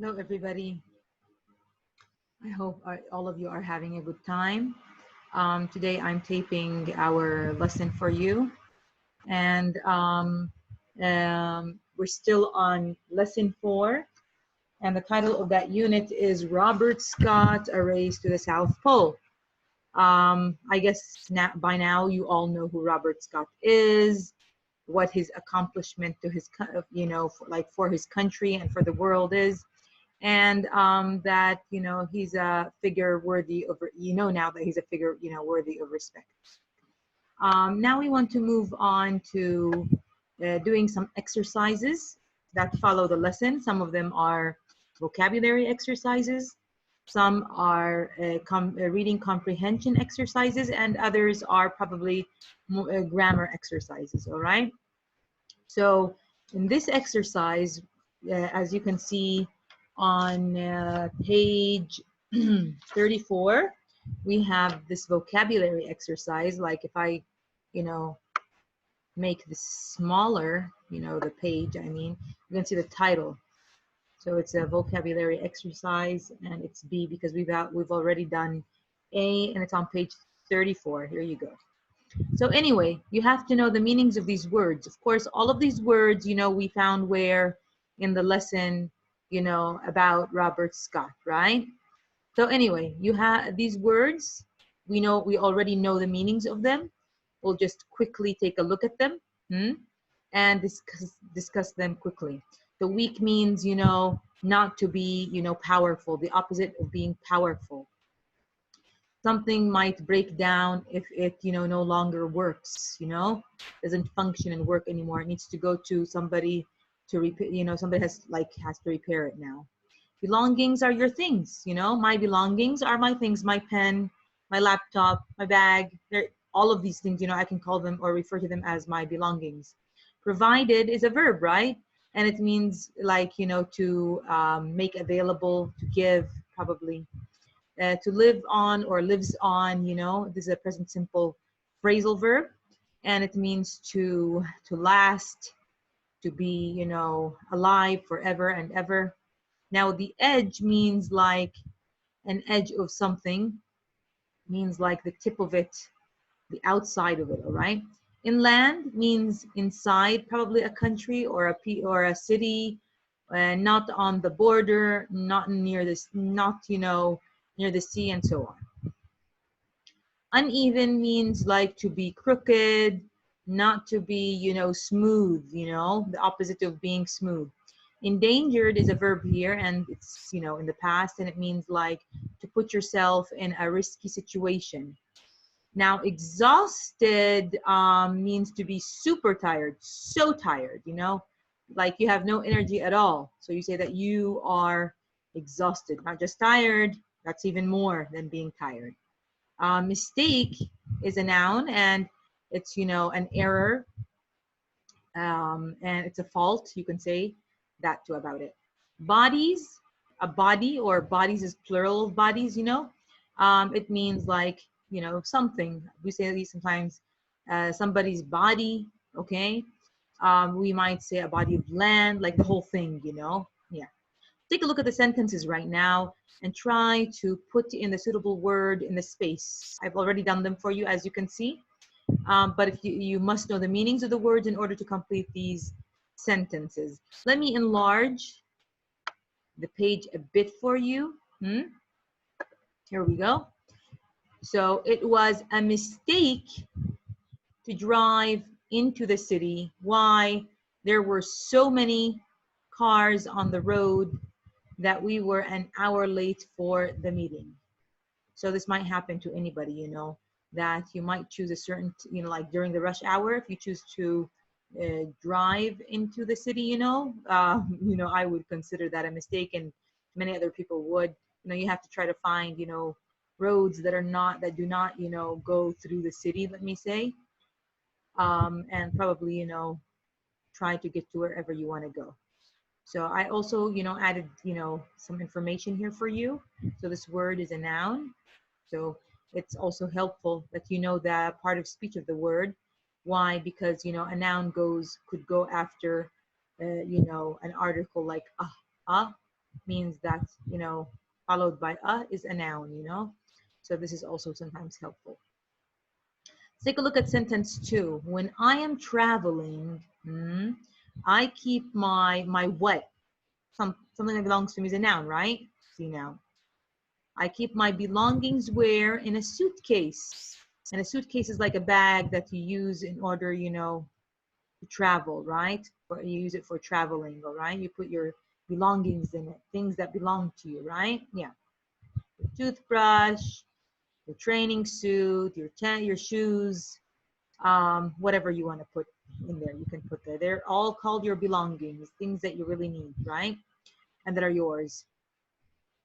Hello, everybody. I hope all of you are having a good time. Today, I'm taping our lesson for you, and we're still on lesson 4. And the title of that unit is Robert Scott: A Race to the South Pole. I guess by now you all know who Robert Scott is, what his accomplishment to his, for his country and for the world is, and that he's a figure worthy of, now that he's a figure worthy of respect. Now we want to move on to doing some exercises that follow the lesson. Some of them are vocabulary exercises, some are reading comprehension exercises, and others are probably grammar exercises. All right, so in this exercise, as you can see on page 34, we have this vocabulary exercise. Like if I, make this smaller, the page, you can see the title. So it's a vocabulary exercise, and it's B because we've already done A, and it's on page 34. Here you go. So anyway, you have to know the meanings of these words. Of course, all of these words, we found where in the lesson, about Robert Scott, right? So anyway, you have these words. We already know the meanings of them. We'll just quickly take a look at them and discuss them quickly. The weak means, not to be, powerful, the opposite of being powerful. Something might break down if it no longer works, doesn't function and work anymore. It needs to go to somebody to repair, somebody has to repair it now. Belongings are your things, my belongings are my things, my pen, my laptop, my bag. They're all of these things, I can call them or refer to them as my belongings. Provided is a verb, right? And it means to make available, to give, probably. To live on or lives on, this is a present simple phrasal verb, and it means to last, to be, alive forever and ever. Now the edge means like an edge of something, means like the tip of it, the outside of it, all right? Inland means inside, probably a country or a city, not on the border, not near this, not near the sea, and so on. Uneven means like to be crooked, not to be, smooth, the opposite of being smooth. Endangered is a verb here, and it's, in the past, and it means like to put yourself in a risky situation. Now, exhausted means to be super tired, so tired, like you have no energy at all. So you say that you are exhausted, not just tired. That's even more than being tired. Mistake is a noun, and it's an error, and it's a fault. You can say that too about it. Bodies, a body or bodies is plural of bodies. It means like something. We say these sometimes. Somebody's body. Okay. We might say a body of land, like the whole thing. Yeah. Take a look at the sentences right now and try to put in the suitable word in the space. I've already done them for you, as you can see. But if you must know the meanings of the words in order to complete these sentences. Let me enlarge the page a bit for you. Here we go. So it was a mistake to drive into the city. Why? There were so many cars on the road that we were an hour late for the meeting. So this might happen to anybody, that you might choose a certain, like during the rush hour, if you choose to drive into the city, I would consider that a mistake, and many other people would. You have to try to find, roads that do not, go through the city, let me say, and probably, try to get to wherever you want to go. So I also, added, some information here for you. So this word is a noun. So it's also helpful that you know the part of speech of the word. Why? Because, a noun could go after, an article like means that, followed by a is a noun. So this is also sometimes helpful. Let's take a look at sentence 2. When I am traveling, I keep my what? Something that belongs to me is a noun, right? See now. I keep my belongings where? In a suitcase. And a suitcase is like a bag that you use in order, to travel, right? Or you use it for traveling, all right? You put your belongings in it, things that belong to you, right? Yeah. Your toothbrush, your training suit, your tent, your shoes, whatever you want to put in there, you can put there. They're all called your belongings, things that you really need, right? And that are yours.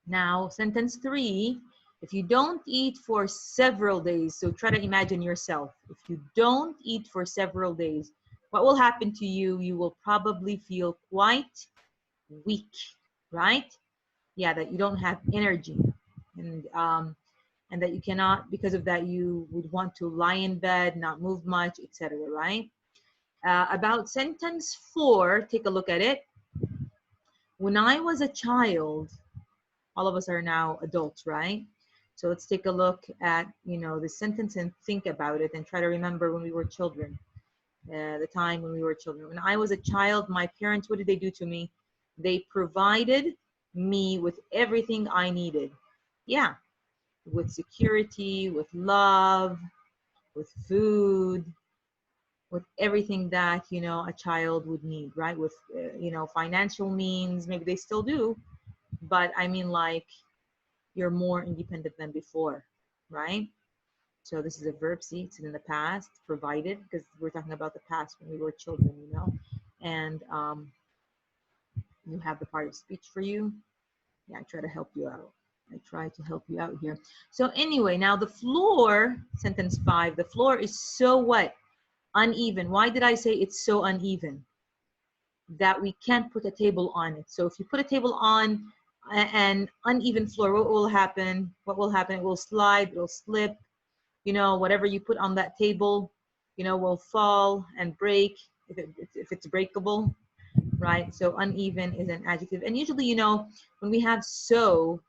Now, sentence 3, if you don't eat for several days, so try to imagine yourself. If you don't eat for several days, what will happen to you? You will probably feel quite weak, right? Yeah, that you don't have energy. And that you cannot, because of that, you would want to lie in bed, not move much, etc., right? About sentence 4, take a look at it. When I was a child, all of us are now adults, right? So let's take a look at, the sentence and think about it and try to remember when we were children, the time when we were children. When I was a child, my parents, what did they do to me? They provided me with everything I needed. Yeah, with security, with love, with food, with everything that, a child would need, right? With, financial means, maybe they still do, but I mean, like, you're more independent than before, right? So this is a verb. See, it's in the past, provided, because we're talking about the past when we were children, and you have the part of speech for you. Yeah, I try to help you out. I try to help you out here. So anyway, now the floor, sentence 5, the floor is so what? Uneven. Why did I say it's so uneven? That we can't put a table on it. So if you put a table on an uneven floor, what will happen? What will happen? It will slide, it will slip. Whatever you put on that table, will fall and break if it's breakable, right? So uneven is an adjective. And usually, when we have so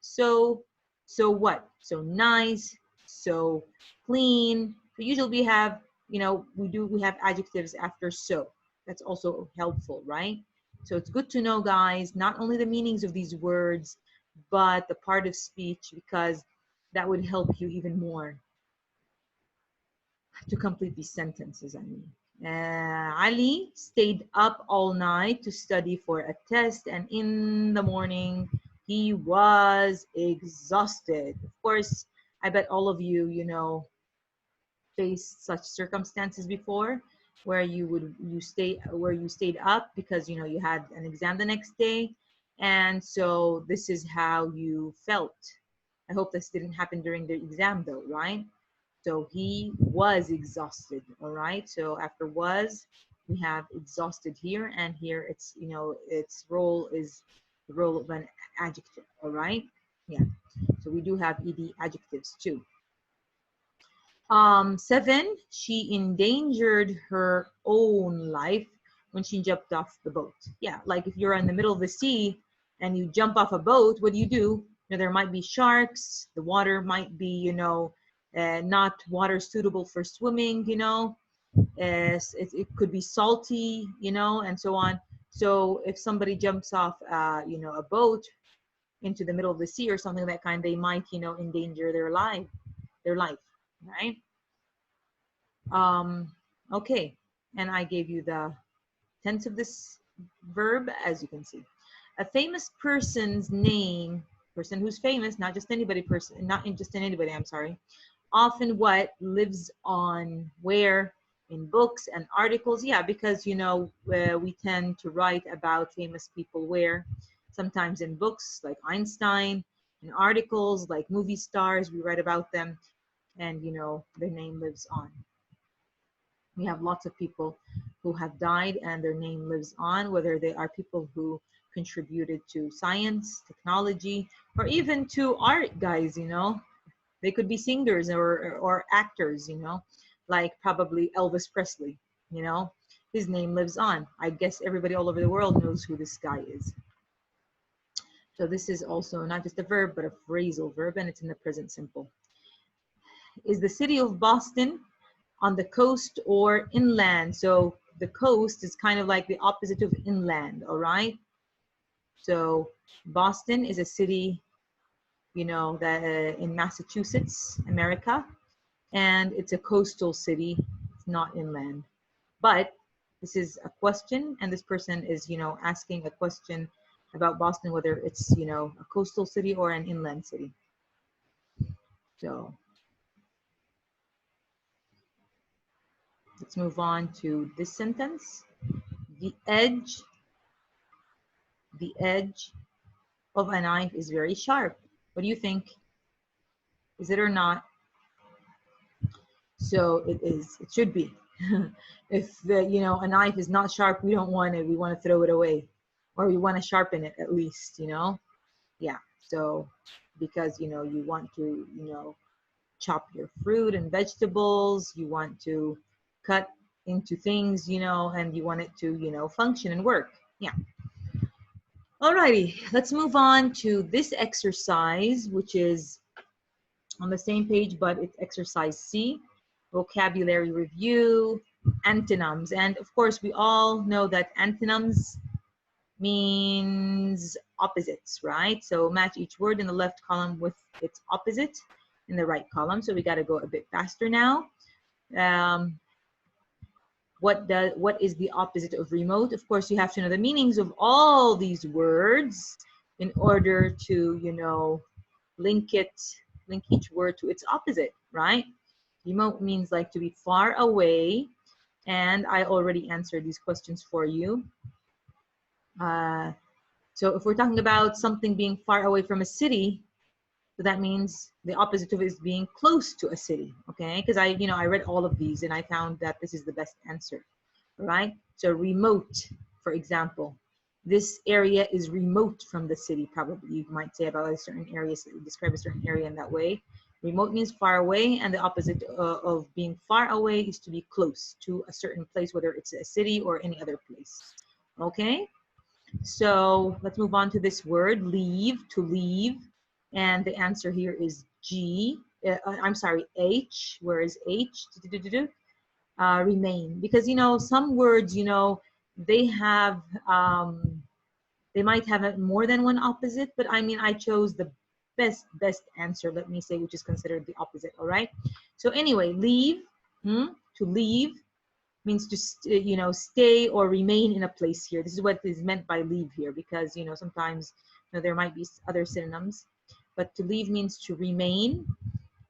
what? So nice, so clean. But usually we have, we have adjectives after so. That's also helpful, right? So it's good to know, guys, not only the meanings of these words, but the part of speech, because that would help you even more to complete these sentences, I mean. Ali stayed up all night to study for a test, and in the morning he was exhausted. Of course, I bet all of you, faced such circumstances before, where you stayed up because you had an exam the next day, and so this is how you felt. I hope this didn't happen during the exam though, right? So he was exhausted, all right? So after was, we have exhausted here, and here it's, its role is the role of an adjective, all right? Yeah, so we do have ed adjectives too. 7, she endangered her own life when she jumped off the boat. Yeah, like if you're in the middle of the sea and you jump off a boat, what do? There might be sharks, the water might be, not water suitable for swimming, it could be salty, and so on. So if somebody jumps off, a boat into the middle of the sea or something of that kind, they might, endanger their life, right? Okay, and I gave you the tense of this verb, as you can see. A famous person's name, person who's famous, not just anybody, not just anybody, I'm sorry, often what lives on where? In books and articles. Yeah, because we tend to write about famous people where? Sometimes in books like Einstein, in articles like movie stars, we write about them, and their name lives on. We have lots of people who have died and their name lives on, whether they are people who contributed to science, technology, or even to art, guys. They could be singers or actors, like probably Elvis Presley. His name lives on. I guess everybody all over the world knows who this guy is. So this is also not just a verb, but a phrasal verb, and it's in the present simple. Is the city of Boston on the coast or inland? So the coast is kind of like the opposite of inland, all right? So Boston is a city, you know, that in Massachusetts, America, and it's a coastal city. It's not inland. But this is a question, and this person is, you know, asking a question about Boston, whether it's, you know, a coastal city or an inland city. So let's move on to this sentence. The edge of a knife is very sharp. What do you think? Is it or not? So it is. It should be. If the, you know, a knife is not sharp, we don't want it. We want to throw it away, or we want to sharpen it at least. You know, yeah. So because, you know, you want to, you know, chop your fruit and vegetables. You want to cut into things, you know, and you want it to, you know, function and work. Yeah. Alrighty, let's move on to this exercise, which is on the same page, but it's exercise C, vocabulary review, antonyms. And of course, we all know that antonyms means opposites, right? So match each word in the left column with its opposite in the right column. So we got to go a bit faster now. What is the opposite of remote? Of course, you have to know the meanings of all these words in order to, you know, link each word to its opposite, right? Remote means like to be far away, and I already answered these questions for you. So if we're talking about something being far away from a city, so that means the opposite of it is being close to a city, okay? Because I read all of these and I found that this is the best answer, right? So remote, for example, this area is remote from the city, probably you might say about a certain area, so describe a certain area in that way. Remote means far away, and the opposite of being far away is to be close to a certain place, whether it's a city or any other place, okay? So let's move on to this word, leave, to leave. And the answer here is G. I'm sorry, H. Where is H? Remain. Because, you know, some words, you know, they have, they might have more than one opposite, but I mean, I chose the best answer, let me say, which is considered the opposite, all right? So anyway, leave, to leave means to, you know, stay or remain in a place here. This is what is meant by leave here, because, you know, sometimes, you know, there might be other synonyms, but to leave means to remain,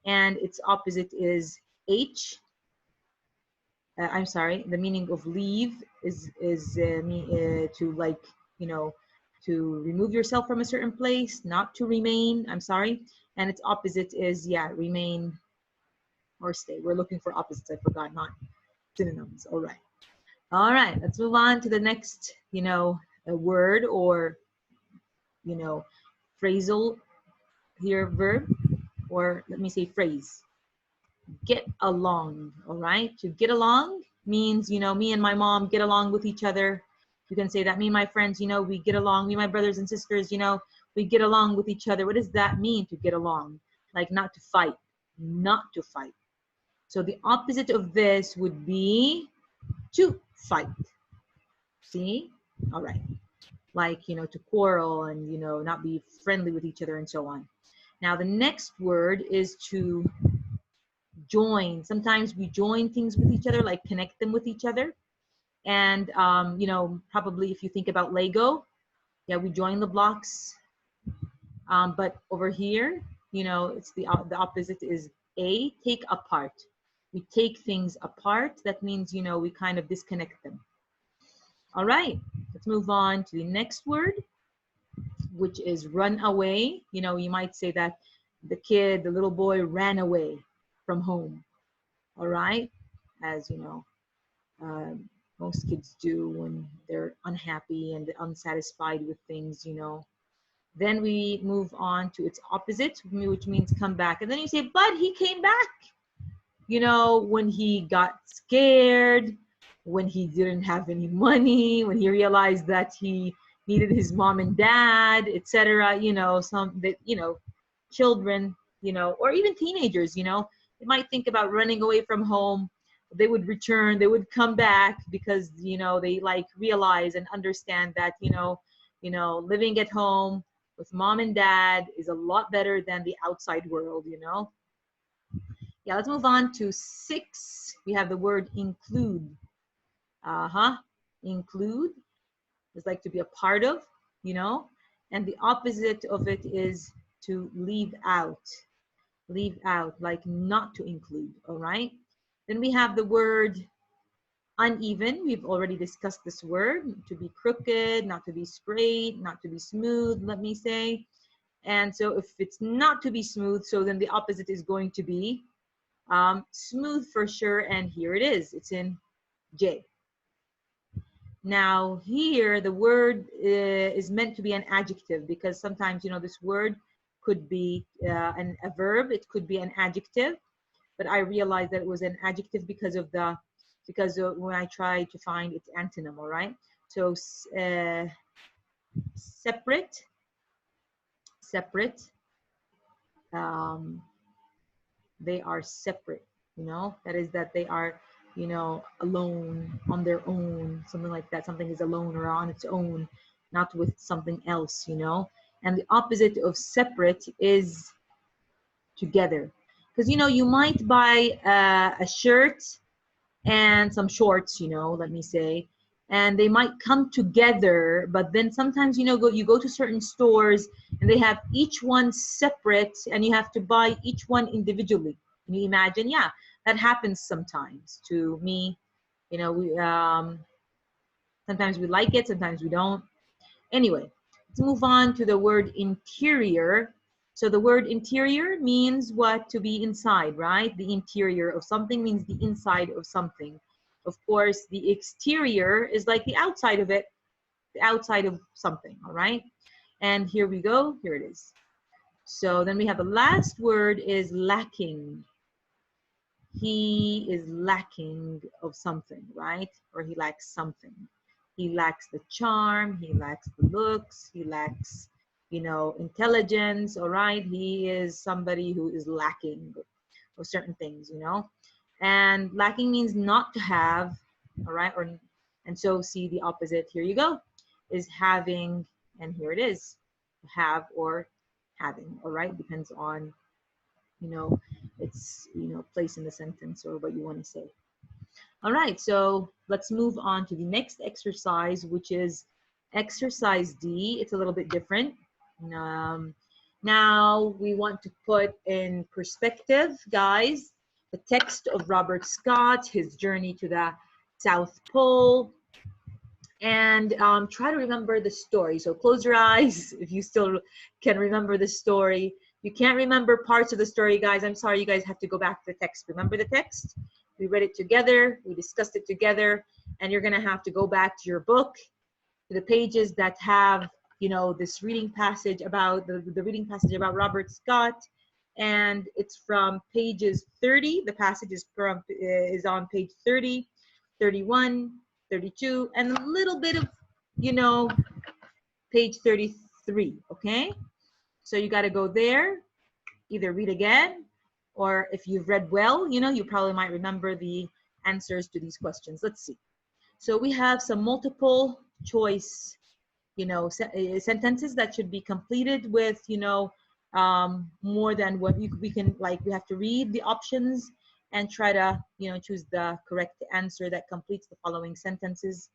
and its opposite is H. I'm sorry, the meaning of leave is to, like, you know, to remove yourself from a certain place, not to remain, I'm sorry. And its opposite is, yeah, remain or stay. We're looking for opposites, I forgot, not synonyms. All right. All right, let's move on to the next, you know, a word, or, you know, phrasal here, verb, or let me say phrase. Get along, all right? To get along means, you know, me and my mom get along with each other. You can say that. Me and my friends, you know, we get along. Me and my brothers and sisters, you know, we get along with each other. What does that mean, to get along? Like not to fight, not to fight. So the opposite of this would be to fight. See? All right. Like, you know, to quarrel and, you know, not be friendly with each other and so on. Now, the next word is to join. Sometimes we join things with each other, like connect them with each other. And, you know, probably if you think about Lego, yeah, we join the blocks. But over here, you know, it's the opposite is A, take apart. We take things apart. That means, you know, we kind of disconnect them. All right, let's move on to the next word, which is run away. You know, you might say that the little boy ran away from home. All right, as you know, most kids do when they're unhappy and unsatisfied with things, you know. Then we move on to its opposite, which means come back. And then you say, but he came back. You know, when he got scared, when he didn't have any money, when he realized that he needed his mom and dad, etc. Some that, children, or even teenagers, they might think about running away from home. They would return, they would come back because, they like realize and understand that, living at home with mom and dad is a lot better than the outside world. Yeah, let's move on to 6. We have the word include. Include is like to be a part of, and the opposite of it is to leave out. Leave out, like not to include, all right? Then we have the word uneven. We've already discussed this word, to be crooked, not to be straight, not to be smooth, let me say. And so if it's not to be smooth, so then the opposite is going to be smooth for sure. And here it is, it's in J. Now here, the word is meant to be an adjective, because sometimes, this word could be a verb, it could be an adjective, but I realized that it was an adjective because of when I tried to find its antonym, all right? So separate, they are separate, that is that they are, alone, on their own, something like that. Something is alone or on its own, not with something else, and the opposite of separate is together. Because, you might buy a shirt and some shorts, let me say, and they might come together, but then sometimes, you go to certain stores and they have each one separate and you have to buy each one individually. Can you imagine? Yeah, that happens sometimes to me. Sometimes we like it, sometimes we don't. Anyway, let's move on to the word interior. So the word interior means what? To be inside, right? The interior of something means the inside of something. Of course, the exterior is like the outside of it, the outside of something, all right? And here we go, here it is. So then we have the last word is lacking. He is lacking of something, right? Or he lacks something. He lacks the charm, he lacks the looks, he lacks, intelligence, all right? He is somebody who is lacking of certain things, And lacking means not to have, all right? And so see the opposite, here you go, is having, and here it is, have or having, all right? Depends on, its, place in the sentence or what you want to say. All right, so let's move on to the next exercise, which is exercise D. It's a little bit different. Now we want to put in perspective, guys, the text of Robert Scott, his journey to the South Pole, and try to remember the story. So close your eyes if you still can remember the story. You can't remember parts of the story, guys. I'm sorry, you guys have to go back to the text. Remember the text? We read it together, we discussed it together, and you're gonna have to go back to your book, to the pages that have, this reading passage about, the reading passage about Robert Scott, and it's from pages 30. The passage is on page 30, 31, 32, and a little bit of, page 33, okay? So you gotta go there, either read again, or if you've read well, you probably might remember the answers to these questions. Let's see. So we have some multiple choice, sentences that should be completed with, more than what we can, like, we have to read the options and try to, choose the correct answer that completes the following sentences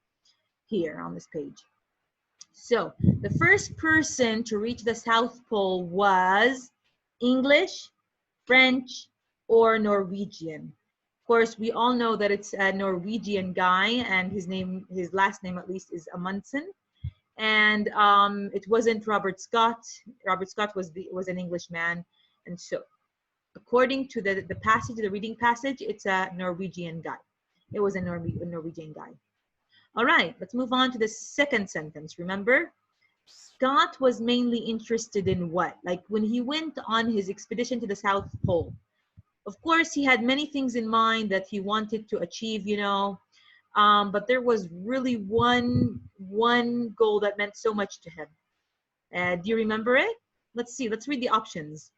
here on this page. So the first person to reach the South Pole was English, French, or Norwegian. Of course, we all know that it's a Norwegian guy, and his last name at least is Amundsen. And it wasn't Robert Scott. Robert Scott was an Englishman, and so according to the passage, the reading passage, it's a Norwegian guy. It was a Norwegian guy. All right, let's move on to the second sentence. Remember, Scott was mainly interested in what? Like when he went on his expedition to the South Pole, of course, he had many things in mind that he wanted to achieve, But there was really one goal that meant so much to him. Do you remember it? Let's see. Let's read the options.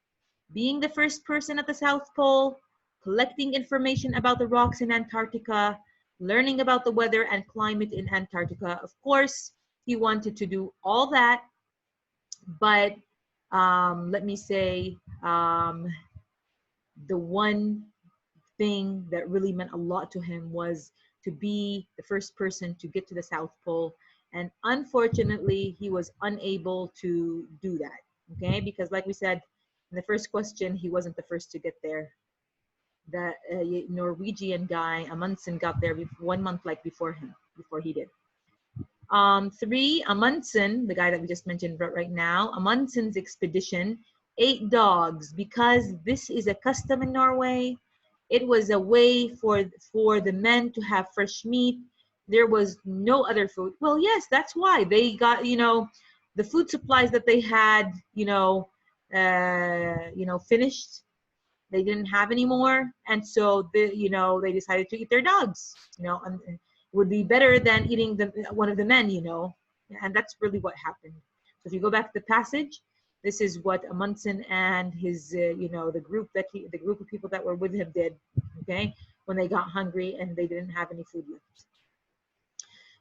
Being the first person at the South Pole, collecting information about the rocks in Antarctica, learning about the weather and climate in Antarctica. Of course, he wanted to do all that, but let me say, the one thing that really meant a lot to him was to be the first person to get to the South Pole. And unfortunately, he was unable to do that. Okay, because like we said in the first question, he wasn't the first to get there. The Norwegian guy, Amundsen, got there 1 month like before him, before he did. Three, Amundsen, the guy that we just mentioned right now, Amundsen's expedition ate dogs because this is a custom in Norway. It was a way for the men to have fresh meat. There was no other food. Well, yes, that's why they got, the food supplies that they had, finished. They didn't have any more, and so they decided to eat their dogs. And it would be better than eating one of the men. And that's really what happened. So if you go back to the passage, this is what Amundsen and his, the group of people that were with him did. Okay, when they got hungry and they didn't have any food left.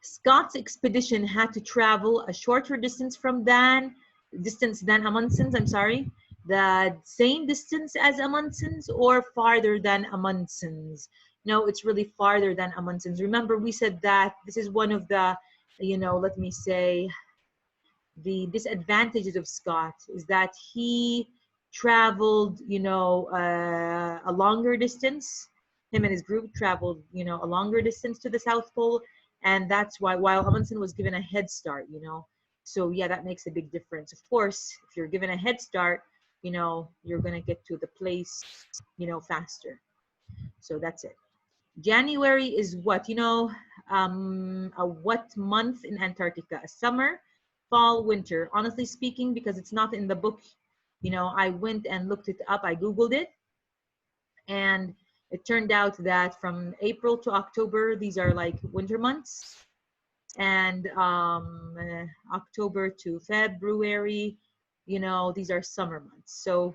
Scott's expedition had to travel a shorter distance than Amundsen's. I'm sorry. The same distance as Amundsen's or farther than Amundsen's? No, it's really farther than Amundsen's. Remember, we said that this is one of the, let me say, the disadvantages of Scott is that he traveled, a longer distance. Him and his group traveled, a longer distance to the South Pole. And that's why, while Amundsen was given a head start, So yeah, that makes a big difference. Of course, if you're given a head start, you're going to get to the place, faster. So that's it. January is what? A what month in Antarctica? A summer, fall, winter. Honestly speaking, because it's not in the book, I went and looked it up. I Googled it. And it turned out that from April to October, these are like winter months. And October to February, these are summer months. So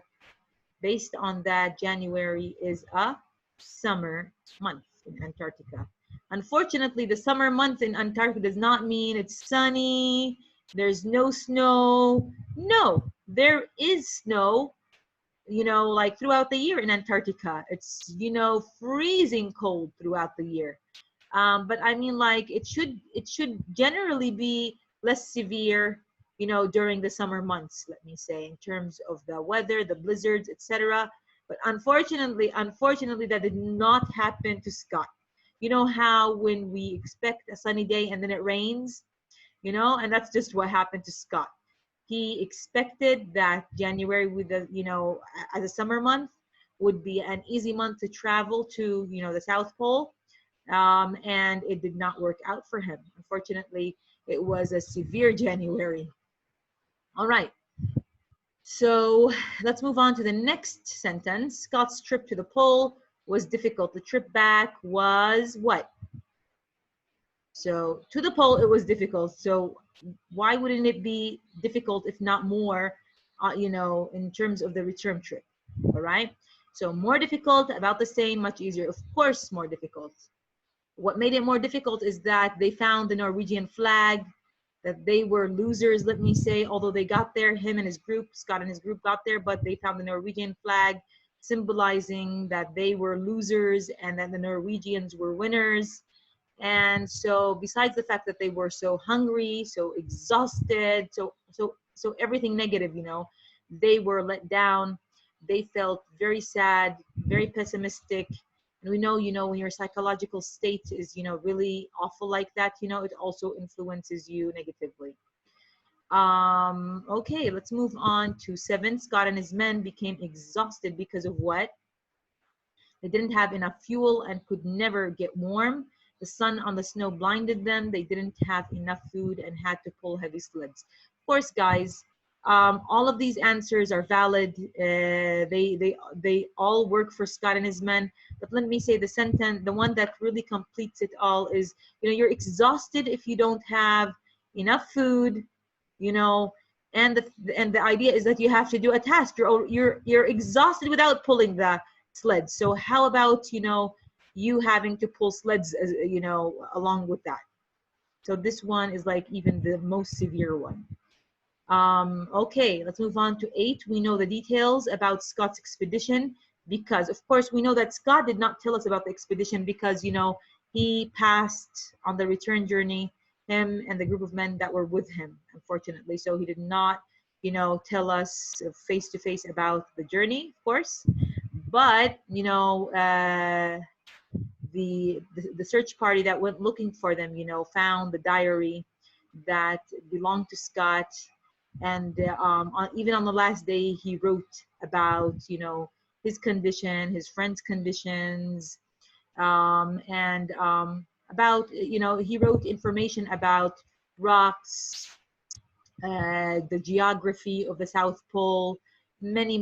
based on that, January is a summer month in Antarctica. Unfortunately, the summer month in Antarctica does not mean it's sunny, there's no snow. No, there is snow, like throughout the year in Antarctica. It's, freezing cold throughout the year. But I mean, like, it should generally be less severe, during the summer months, let me say, in terms of the weather, the blizzards, etc. But unfortunately, that did not happen to Scott. You know how when we expect a sunny day and then it rains, and that's just what happened to Scott. He expected that January with the, as a summer month would be an easy month to travel to, the South Pole. And it did not work out for him. Unfortunately, it was a severe January. All right. So let's move on to the next sentence. Scott's trip to the pole was difficult. The trip back was what? So to the pole, it was difficult. So why wouldn't it be difficult, if not more, in terms of the return trip? All right. So more difficult, about the same, much easier. Of course, more difficult. What made it more difficult is that they found the Norwegian flag, that they were losers, let me say, although they got there, him and his group, Scott and his group got there, but they found the Norwegian flag symbolizing that they were losers and that the Norwegians were winners. And so besides the fact that they were so hungry, so exhausted, so everything negative, they were let down. They felt very sad, very pessimistic. And we know, when your psychological state is, really awful like that, it also influences you negatively. Okay, let's move on to 7. Scott and his men became exhausted because of what? They didn't have enough fuel and could never get warm. The sun on the snow blinded them. They didn't have enough food and had to pull heavy sleds. Of course, guys, All of these answers are valid. They all work for Scott and his men. But let me say the sentence, the one that really completes it all is, you're exhausted if you don't have enough food, you know, and the idea is that you have to do a task. You're exhausted without pulling the sleds. So how about, you having to pull sleds, as along with that. So this one is like even the most severe one. Okay, let's move on to 8. We know the details about Scott's expedition because, of course, we know that Scott did not tell us about the expedition because, he passed on the return journey, him and the group of men that were with him, unfortunately. So he did not, tell us face to face about the journey, of course. But, the search party that went looking for them, found the diary that belonged to Scott. And even on the last day, he wrote about, his condition, his friend's conditions, and about, he wrote information about rocks, the geography of the South Pole, many,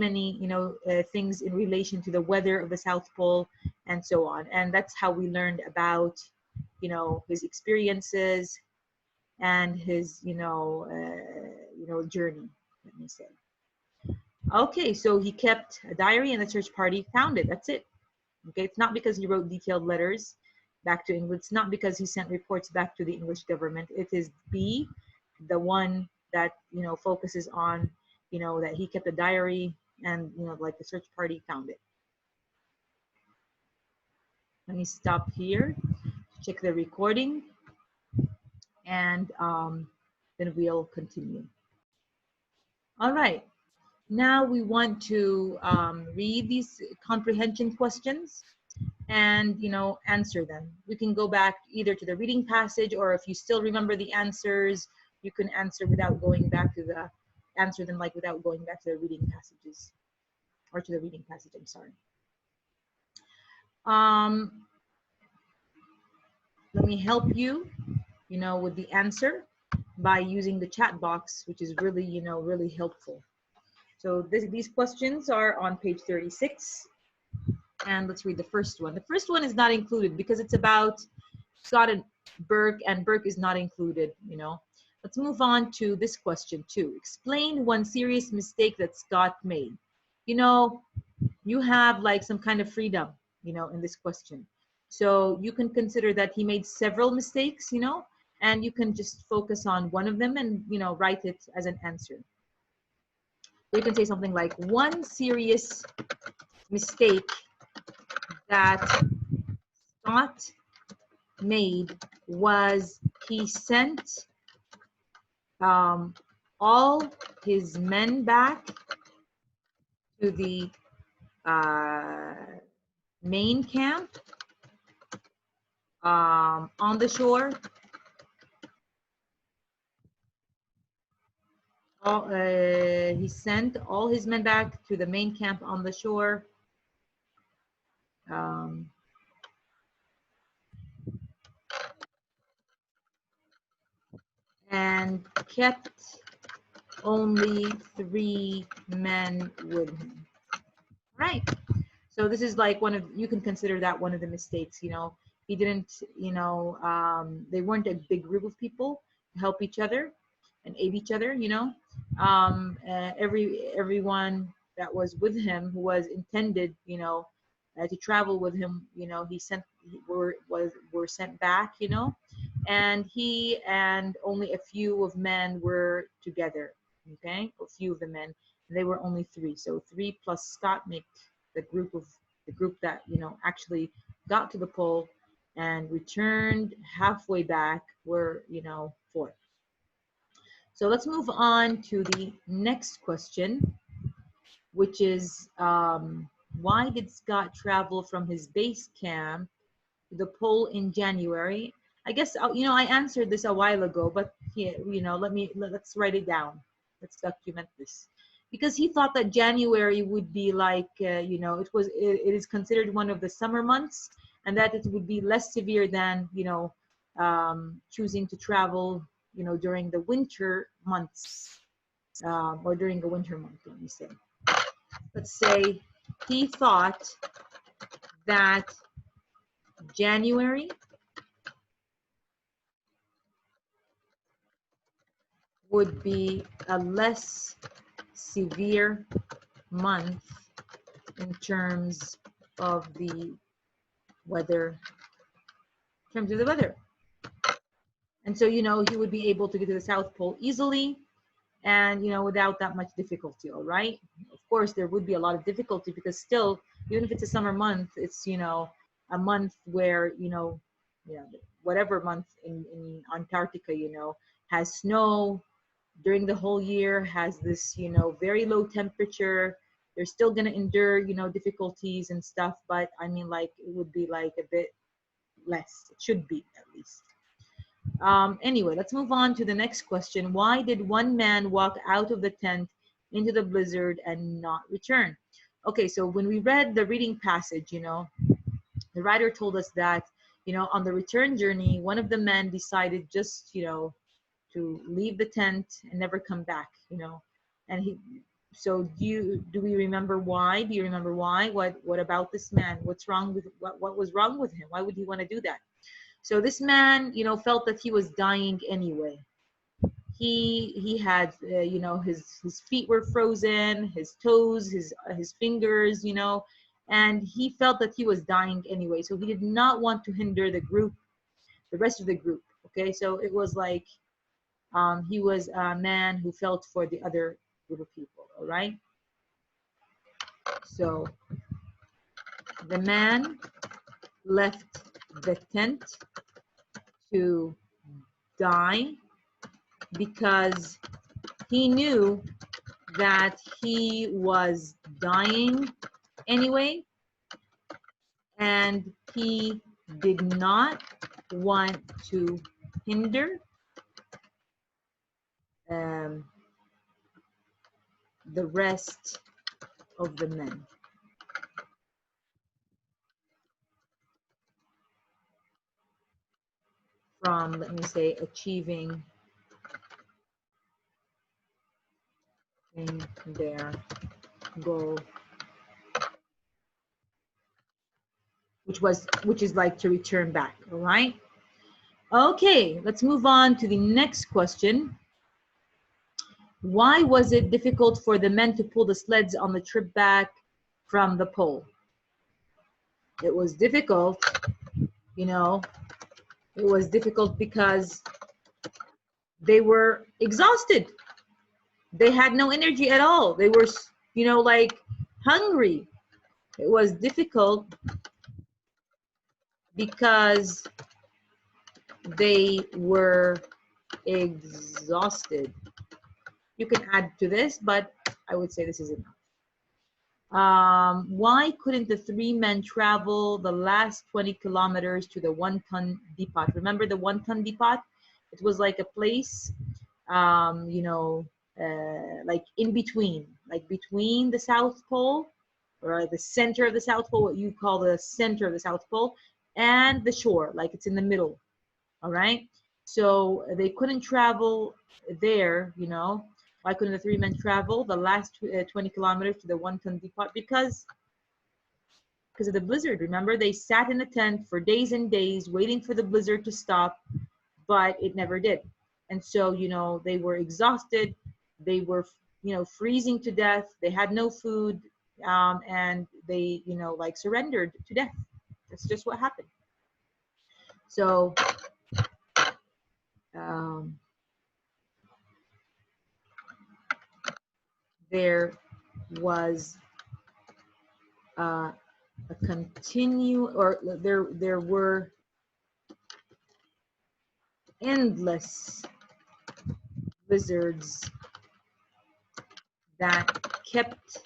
things in relation to the weather of the South Pole, and so on. And that's how we learned about, his experiences and his, journey, let me say. Okay, so he kept a diary and the search party found it. That's it. Okay, it's not because he wrote detailed letters back to England. It's not because he sent reports back to the English government. It is B, the one that, focuses on, that he kept a diary and, like the search party found it. Let me stop here, check the recording, and then we'll continue. All right. Now we want to read these comprehension questions and, answer them. We can go back either to the reading passage, or if you still remember the answers, you can answer without going back to answer them like without going back to the reading passages, or to the reading passage, I'm sorry. Let me help you, with the answer by using the chat box, which is really, really helpful. So these questions are on page 36. And let's read the first one. The first one is not included because it's about Scott and Burke is not included, Let's move on to this question too. Explain one serious mistake that Scott made. You have like some kind of freedom, in this question. So you can consider that he made several mistakes, and you can just focus on one of them and, write it as an answer. You can say something like, one serious mistake that Scott made was he sent all his men back to the main camp on the shore. He sent all his men back to the main camp on the shore. And kept only 3 men with him. Right. So this is like you can consider that one of the mistakes, he didn't, they weren't a big group of people to help each other and aid each other, everyone that was with him who was intended, to travel with him, were sent back, and he and only a few of men were together. Okay, a few of the men, they were only 3. So 3 plus Scott make the group that actually got to the pole and returned halfway back were 4. So let's move on to the next question, which is why did Scott travel from his base camp to the pole in January? I guess I answered this a while ago, but here, let's write it down. Let's document this. Because he thought that January would be like, it is considered one of the summer months, and that it would be less severe than, choosing to travel, during the winter months. or during a winter month, let me say. Let's say he thought that January would be a less severe month in terms of the weather, And so, he would be able to get to the South Pole easily and, without that much difficulty, all right? Of course, there would be a lot of difficulty because still, even if it's a summer month, it's, a month where, whatever month in Antarctica, has snow during the whole year, has this, very low temperature. They're still going to endure, difficulties and stuff, but I mean, like, it would be like a bit less. It should be at least. Anyway, let's move on to the next question. Why did one man walk out of the tent into the blizzard and not return? Okay, so when we read the reading passage, the writer told us that, on the return journey, one of the men decided just, to leave the tent and never come back, and so do we remember why? Do you remember why? What about this man? What's wrong with, what was wrong with him? Why would he want to do that? So this man, felt that he was dying anyway. He had, his feet were frozen, his toes, his fingers, and he felt that he was dying anyway. So he did not want to hinder the rest of the group. Okay, so it was like, he was a man who felt for the other group of people. All right. So the man left the tent to die because he knew that he was dying anyway, and he did not want to hinder the rest of the men from, let me say, achieving in their goal, which is like to return back. All right. Okay, let's move on to the next question. Why was it difficult for the men to pull the sleds on the trip back from the pole? It was difficult, it was difficult because they were exhausted. They had no energy at all. They were, like hungry. It was difficult because they were exhausted. You can add to this, but I would say this is enough. Why couldn't the three men travel the last 20 kilometers to the 1-ton depot? Remember the 1-ton depot? It was like a place, like in between, like between the South Pole, or the center of the South Pole, what you call the center of the South Pole, and the shore, like it's in the middle. All right. So they couldn't travel there, Why couldn't the three men travel the last 20 kilometers to the 1-ton depot? Because of the blizzard. Remember, they sat in the tent for days and days waiting for the blizzard to stop, but it never did. And so, they were exhausted. They were, freezing to death. They had no food, and they, like surrendered to death. That's just what happened. So, there was a there were endless blizzards that kept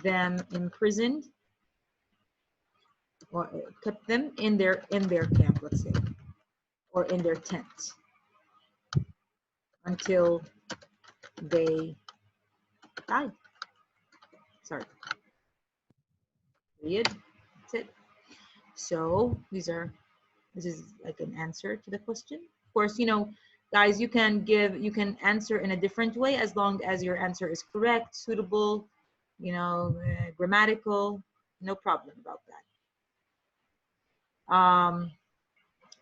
them imprisoned, or kept them in their camp, let's say, or in their tent, until they died. Sorry. Period. That's it. So this is like an answer to the question. Of course, Guys, you can answer in a different way as long as your answer is correct, suitable, grammatical, no problem about that.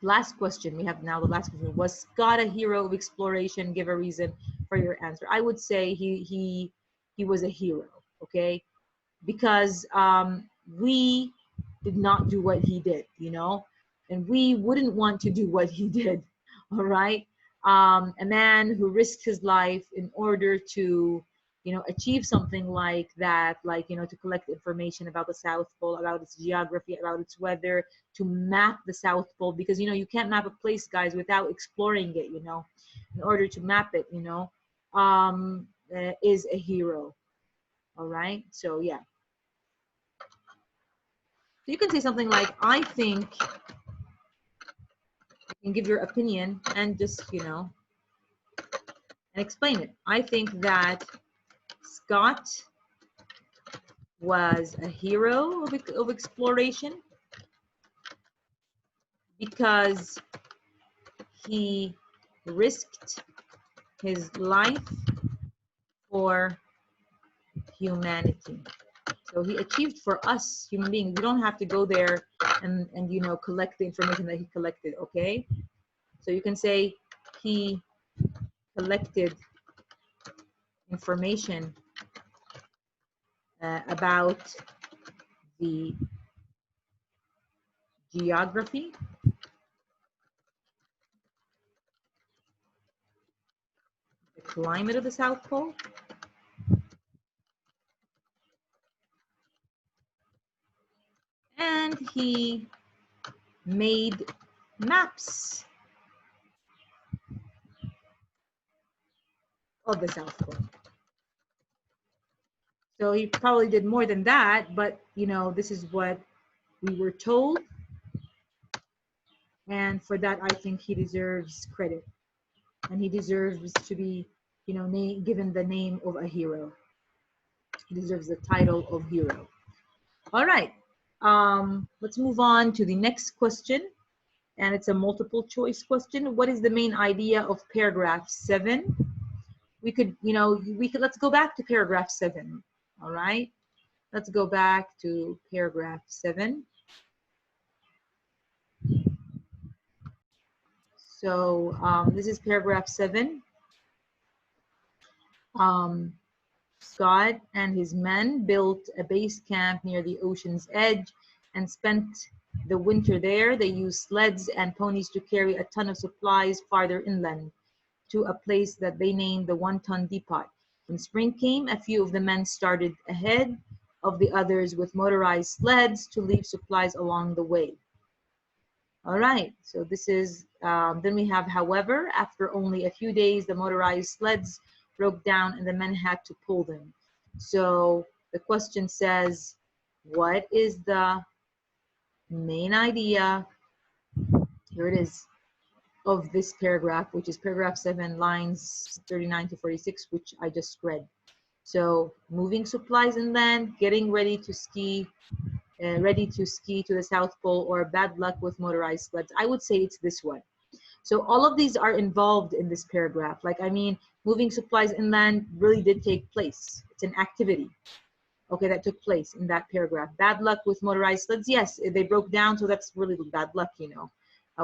Last question. We have now the last question. Was Scott a hero of exploration? Give a reason for your answer. I would say he was a hero, okay? Because we did not do what he did, and we wouldn't want to do what he did. All right. A man who risked his life in order to achieve something like that, like to collect information about the South Pole, about its geography, about its weather, to map the South Pole, because you can't map a place, guys, without exploring it, in order to map it, is a hero. All right. So yeah. So you can say something like, I think, you can give your opinion and just, and explain it. I think that Scott was a hero of exploration because he risked his life for humanity. So he achieved for us human beings. We don't have to go there and collect the information that he collected, okay? So you can say he collected information about the geography, the climate of the South Pole, and he made maps of the South Pole. So he probably did more than that, but this is what we were told. And for that, I think he deserves credit. And he deserves to be, given the name of a hero. He deserves the title of hero. All right. Let's move on to the next question. And it's a multiple choice question. What is the main idea of paragraph 7? Let's go back to paragraph 7. All right. Let's go back to paragraph 7. So this is paragraph 7. Scott and his men built a base camp near the ocean's edge and spent the winter there. They used sleds and ponies to carry a ton of supplies farther inland to a place that they named the 1-ton depot. When spring came, a few of the men started ahead of the others with motorized sleds to leave supplies along the way. All right, so this is, then we have, however, after only a few days, the motorized sleds broke down and the men had to pull them. So the question says, what is the main idea, here it is, of this paragraph, which is paragraph 7, lines 39 to 46, which I just read. So moving supplies inland, getting ready to ski to the South Pole, or bad luck with motorized sleds. I would say it's this one. So all of these are involved in this paragraph. Like, moving supplies inland really did take place. It's an activity, okay, that took place in that paragraph. Bad luck with motorized sleds, yes, they broke down, so that's really bad luck,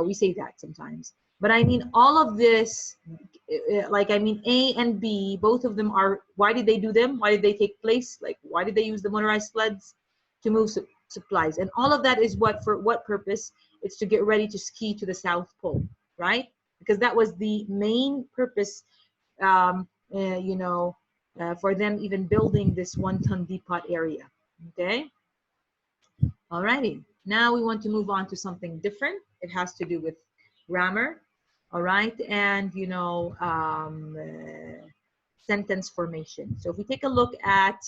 we say that sometimes. But all of this, A and B, both of them are, why did they do them? Why did they take place? Like, why did they use the motorized sleds? To move supplies. And all of that is for what purpose? It's to get ready to ski to the South Pole, right? Because that was the main purpose, for them even building this 1-ton depot area, okay? Alrighty, now we want to move on to something different. It has to do with grammar, all right? And, sentence formation. So if we take a look at,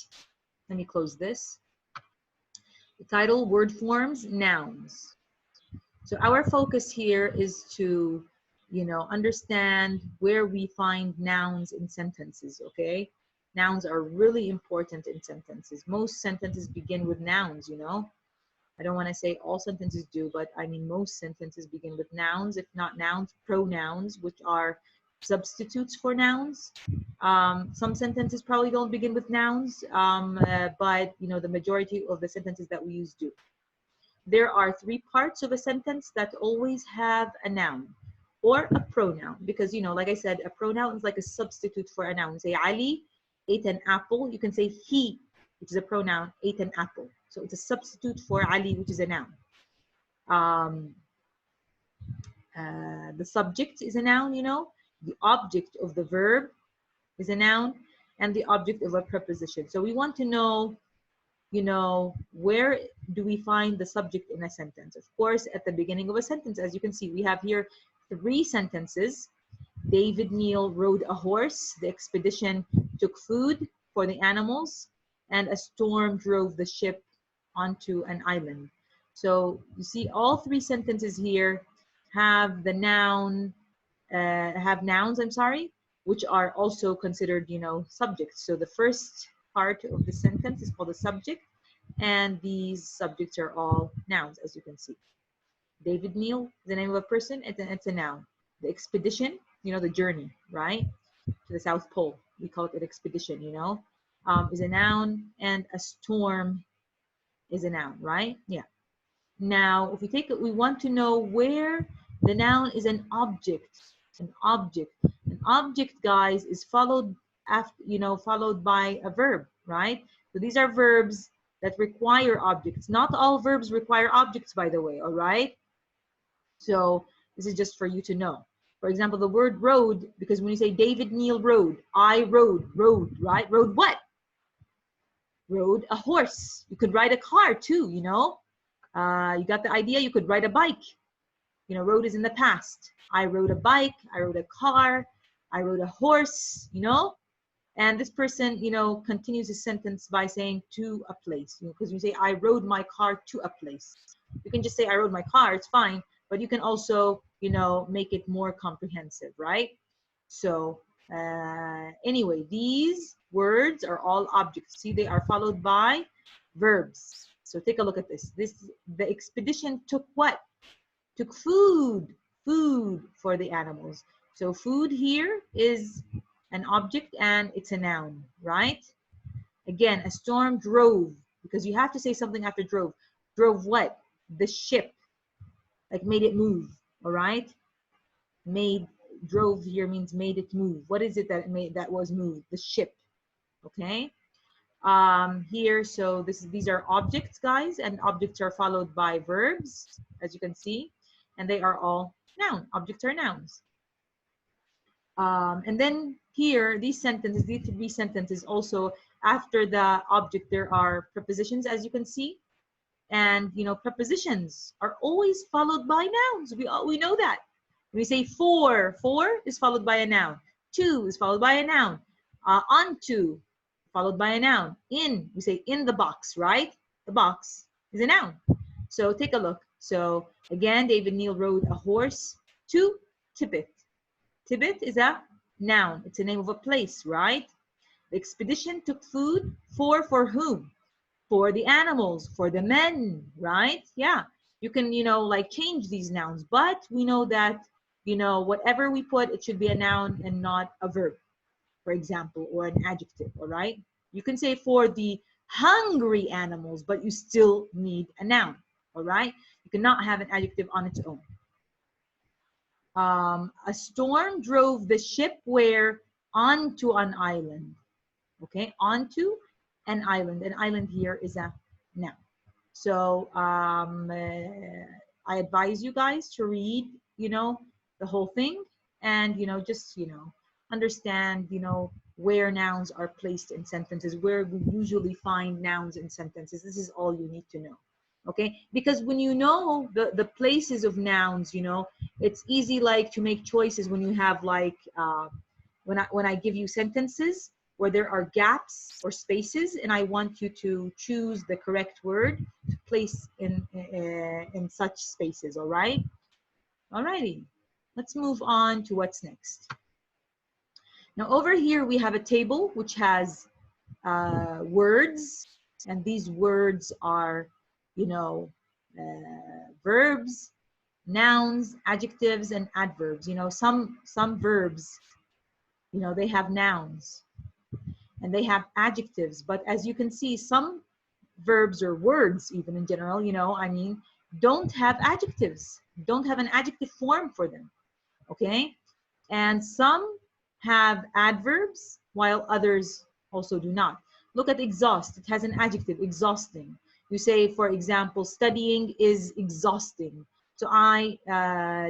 let me close this. The title, word forms, nouns. So our focus here is to, understand where we find nouns in sentences, okay? Nouns are really important in sentences. Most sentences begin with nouns, I don't want to say all sentences do, but most sentences begin with nouns, if not nouns, pronouns, which are substitutes for nouns. Some sentences probably don't begin with nouns, but you know, the majority of the sentences that we use do. There are three parts of a sentence that always have a noun or a pronoun, because, you know, like I said, a pronoun is like a substitute for a noun. Say Ali ate an apple. You can say he, which is a pronoun, ate an apple. So it's a substitute for Ali, which is a noun. The subject is a noun, you know. The object of the verb is a noun, and the object of a preposition. So we want to know, you know, where do we find the subject in a sentence? Of course, at the beginning of a sentence. As you can see, we have here three sentences. David Neal rode a horse. The expedition took food for the animals, and a storm drove the ship onto an island. So you see, all three sentences here have the noun, have nouns, I'm sorry, which are also considered, you know, subjects. So the first part of the sentence is called the subject, and these subjects are all nouns, as you can see. David Neal is the name of a person, it's a noun. The expedition, you know, the journey, right, to the South Pole, we call it an expedition, you know, is a noun, and a storm is a noun, right? Yeah. Now, if we take it, we want to know where the noun is an object. An object. An object, guys, is followed after, you know, followed by a verb, right? So these are verbs that require objects. Not all verbs require objects, by the way, all right? So this is just for you to know. For example, the word rode, because when you say David Neal rode, I rode, right? Rode what? Rode a horse. You could ride a car too, you know? You got the idea? You could ride a bike. You know, rode is in the past. I rode a bike, I rode a car, I rode a horse, you know? And this person, you know, continues his sentence by saying to a place, you know, because you say, I rode my car to a place. You can just say, I rode my car, it's fine, but you can also, you know, make it more comprehensive, right? So anyway, these words are all objects. See, they are followed by verbs. So take a look at this. The expedition took what? Took food for the animals. So food here is an object and it's a noun, right? Again, a storm drove, because you have to say something after drove. Drove what? The ship, like made it move, all right? Drove here means made it move. What is it that was moved? The ship, okay? Here, so these are objects, guys, and objects are followed by verbs, as you can see, and they are all noun. Objects are nouns. And then here, these three sentences, also after the object, there are prepositions, as you can see, and you know, prepositions are always followed by nouns. We know that. When we say for is followed by a noun. To is followed by a noun. Onto, followed by a noun. In, we say in the box, right? The box is a noun. So take a look. So again, David Neal rode a horse to Tibet. Tibet is a noun. It's a name of a place, right? The expedition took food for whom? For the animals, for the men, right? Yeah. You can, you know, like change these nouns, but we know that, you know, whatever we put, it should be a noun and not a verb, for example, or an adjective, all right? You can say for the hungry animals, but you still need a noun, all right? You cannot have an adjective on its own. A storm drove the ship where? Onto an island, okay? Onto an island. An island here is a noun. So I advise you guys to read, you know, the whole thing, and, you know, just, you know, understand, you know, where nouns are placed in sentences, where we usually find nouns in sentences. This is all you need to know, okay? Because when you know the places of nouns, you know, it's easy, like, to make choices when you have, like, when I give you sentences where there are gaps or spaces, and I want you to choose the correct word to place in such spaces, all right? Alrighty, let's move on to what's next. Now over here we have a table which has words, and these words are, you know, verbs, nouns, adjectives, and adverbs. You know, some verbs, you know, they have nouns and they have adjectives, but as you can see, some verbs or words, even in general, you know, I mean, don't have adjectives, don't have an adjective form for them, okay? And some have adverbs while others also do not. Look at exhaust, it has an adjective, exhausting. You say, for example, studying is exhausting. So I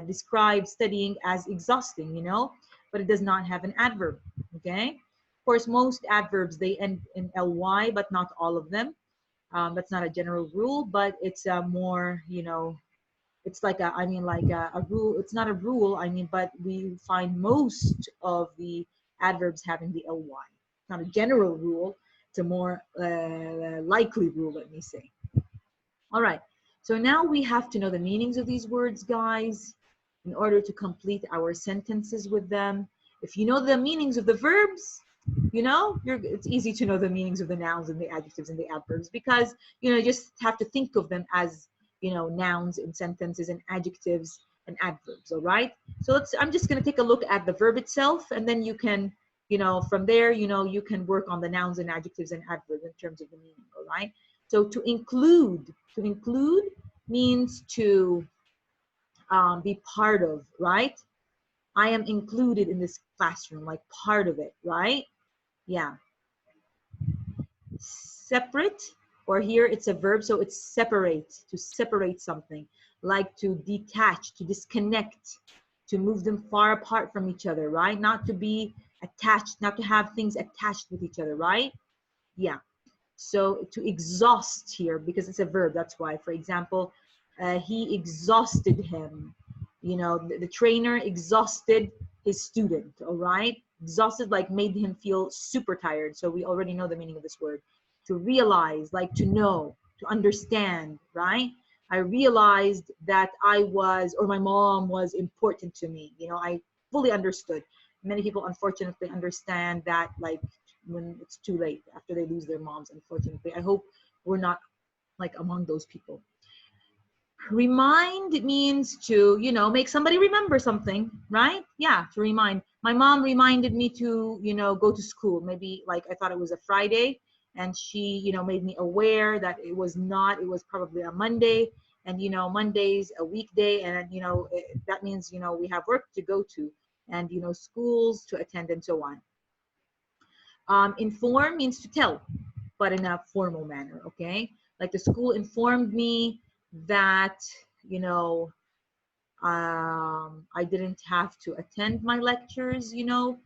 describe studying as exhausting, you know, but it does not have an adverb, okay? Of course, most adverbs, they end in ly, but not all of them. That's not a general rule, but it's a more, you know, it's like a, I mean, like a rule. It's not a rule, I mean, but we find most of the adverbs having the ly. It's not a general rule. It's a more likely rule, let me say. All right. So now we have to know the meanings of these words, guys, in order to complete our sentences with them. If you know the meanings of the verbs, you know, it's easy to know the meanings of the nouns and the adjectives and the adverbs, because, you know, you just have to think of them as, you know, nouns in sentences and adjectives and adverbs. All right. So I'm just going to take a look at the verb itself, and then you can, you know, from there, you know, you can work on the nouns and adjectives and adverbs in terms of the meaning. All right. So to include means to be part of, right? I am included in this classroom, like part of it, right? Yeah. Separate, or here it's a verb, so it's separate, to separate something, like to detach, to disconnect, to move them far apart from each other, right? Not to be attached, not to have things attached with each other, right? Yeah. So to exhaust here, because it's a verb, that's why. For example, he exhausted him. You know, the trainer exhausted his student, all right? Exhausted, like made him feel super tired. So we already know the meaning of this word. To realize, like to know, to understand, right? I realized that I was, or my mom was important to me. You know, I fully understood. Many people unfortunately understand that like when it's too late after they lose their moms, unfortunately. I hope we're not like among those people. Remind means to, you know, make somebody remember something, right? Yeah, to remind. My mom reminded me to, you know, go to school. Maybe like I thought it was a Friday, and she, you know, made me aware that it was not, it was probably a Monday. And, you know, Monday's a weekday, and, you know, that means, you know, we have work to go to, and, you know, schools to attend, and so on. Inform means to tell, but in a formal manner, okay? Like the school informed me that, you know, I didn't have to attend my lectures, you know,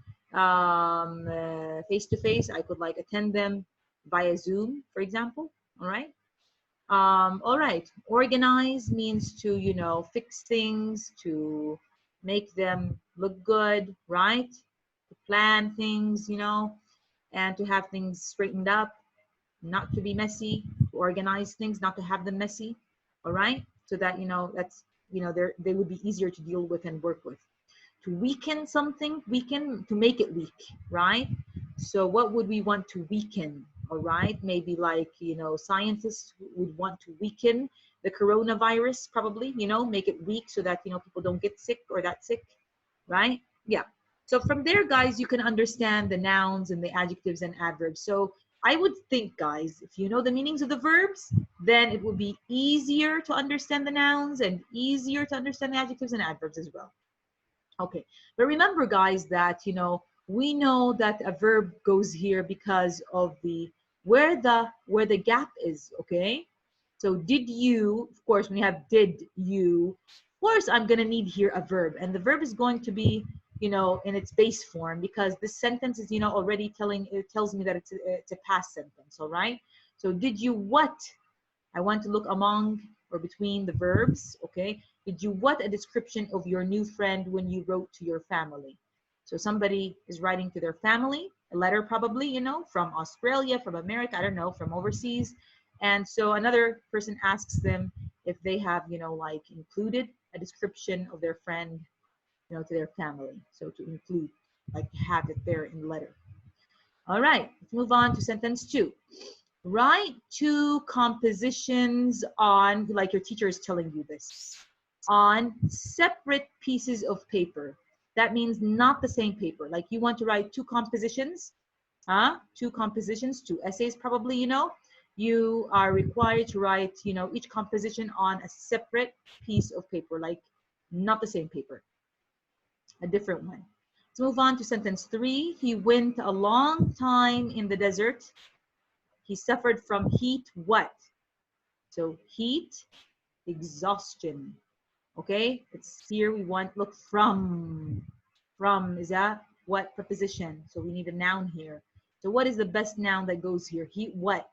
face to face. I could like attend them via Zoom, for example, all right? All right, organize means to, you know, fix things, to make them look good, right? To plan things, you know, and to have things straightened up, not to be messy, to organize things, not to have them messy, all right? So that, you know, that's, you know, they would be easier to deal with and work with. To weaken something, weaken, to make it weak, right? So what would we want to weaken, all right? Maybe like, you know, scientists would want to weaken the coronavirus, probably, you know, make it weak so that, you know, people don't get sick or that sick, right? Yeah. So from there, guys, you can understand the nouns and the adjectives and adverbs. So I would think, guys, if you know the meanings of the verbs, then it would be easier to understand the nouns and easier to understand the adjectives and adverbs as well. Okay, but remember, guys, that, you know, we know that a verb goes here because of the where the gap is, okay? So did you, of course, when you have did you, of course, I'm gonna need here a verb, and the verb is going to be, you know, in its base form, because this sentence is, you know, already it tells me that it's a past sentence, all right? So did you what? I want to look among or between the verbs, okay? Did you what a description of your new friend when you wrote to your family? So somebody is writing to their family, a letter probably, you know, from Australia, from America, I don't know, from overseas. And so another person asks them if they have, you know, like included a description of their friend, you know, to their family. So to include, like have it there in the letter. All right, let's move on to sentence 2. Write 2 compositions on, like your teacher is telling you this. on separate pieces of paper. That means not the same paper. Like you want to write two compositions, two essays probably, you are required to write, each composition on a separate piece of paper, like not the same paper, a different one. Let's move on to sentence 3. He went a long time in the desert. He suffered from heat, what? So heat, exhaustion. Okay, it's here we want, look, from. From is that what preposition? So we need a noun here. So what is the best noun that goes here? Heat what?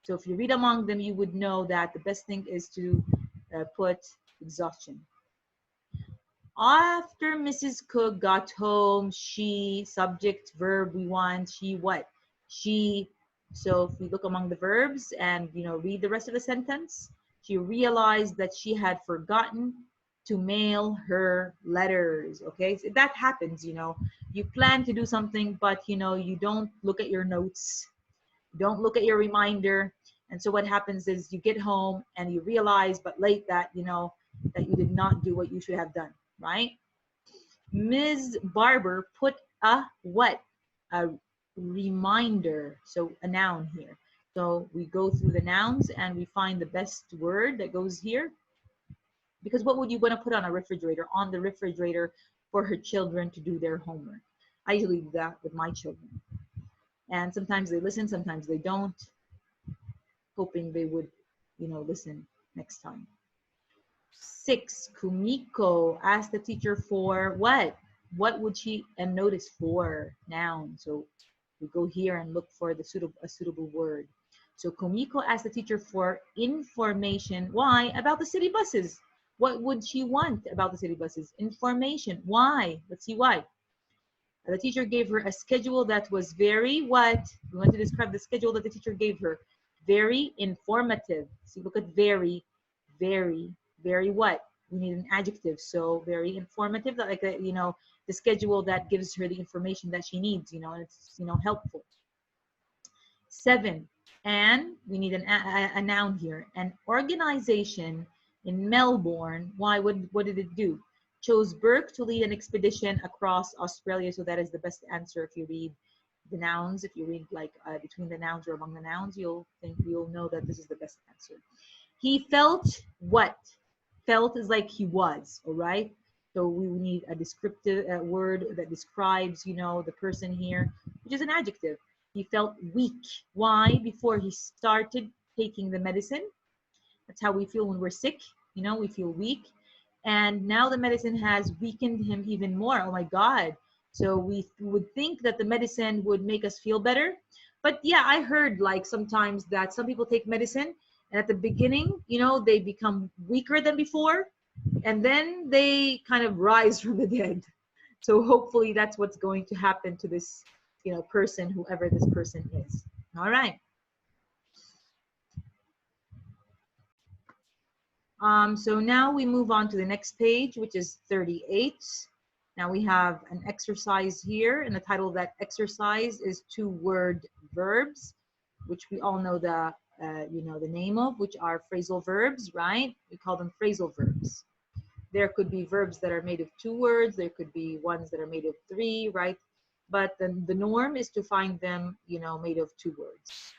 So if you read among them, you would know that the best thing is to put exhaustion. After Mrs. Cook got home, she, subject, verb, we want, she what? She, so if we look among the verbs and, read the rest of the sentence, she realized that she had forgotten to mail her letters. Okay, so that happens, you plan to do something, but, you don't look at your notes, don't look at your reminder. And so what happens is you get home and you realize, but late, that, that you did not do what you should have done. Right? Ms. Barber put a what? A reminder. So a noun here. So we go through the nouns and we find the best word that goes here. Because what would you want to put on a refrigerator? On the refrigerator for her children to do their homework. I usually do that with my children. And sometimes they listen, sometimes they don't. Hoping they would, listen next time. 6, Kumiko asked the teacher for what? What would she and notice for? Noun. So we go here and look for the suitable word. So Kumiko asked the teacher for information. Why? About the city buses. What would she want about the city buses? Information. Why? Let's see why. The teacher gave her a schedule that was very what? We want to describe the schedule that the teacher gave her. Very informative. See, look at very, very, very what? We need an adjective. So very informative, like the schedule that gives her the information that she needs, and it's helpful. 7, and we need a noun here. An organization in Melbourne. Why? What did it do? Chose Burke to lead an expedition across Australia. So that is the best answer if you read the nouns. If you read like between the nouns or among the nouns, you'll know that this is the best answer. He felt what? Felt is like he was, all right? So we need a descriptive word that describes, the person here, which is an adjective. He felt weak. Why? Before he started taking the medicine. That's how we feel when we're sick. We feel weak. And now the medicine has weakened him even more. Oh my God. So we would think that the medicine would make us feel better. But yeah, I heard like sometimes that some people take medicine and at the beginning, they become weaker than before. And then they kind of rise from the dead. So hopefully that's what's going to happen to this, person, whoever this person is. All right. So now we move on to the next page, which is 38. Now we have an exercise here, and the title of that exercise is 2-word verbs, which we all know the name of, which are phrasal verbs, right? We call them phrasal verbs. There could be verbs that are made of 2 words. There could be ones that are made of 3, right? But the norm is to find them, made of 2 words.